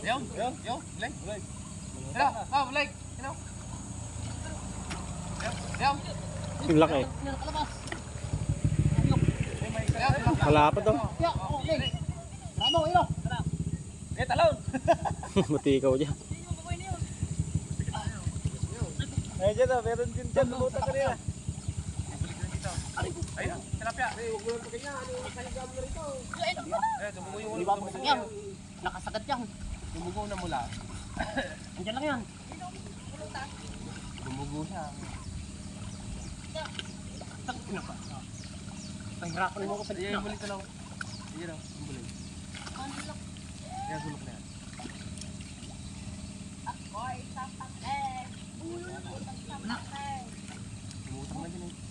Yo, Blake. Hello, oh, Blake. Hello. Yo. Yung laki. Malapad to. Talon. Matikaw dyan. Ay, dyan o, meron din dyan. Lumutan ka rin. Ayun, tilapia. Huwag mo lang pagkanya. Kahigam na rito. Dumugo yung ulo. Nakasagat yan. Dumugo na mula. Andiyan lang yan. Dumugo siya. Pahirapan mo ko sa Iya, yung bulig ka lang. Iya daw, yung bulig. Kaya sulok na yan. Ako'y sasakit. Ulo na po ng sasakit. Lumutang na dyan eh.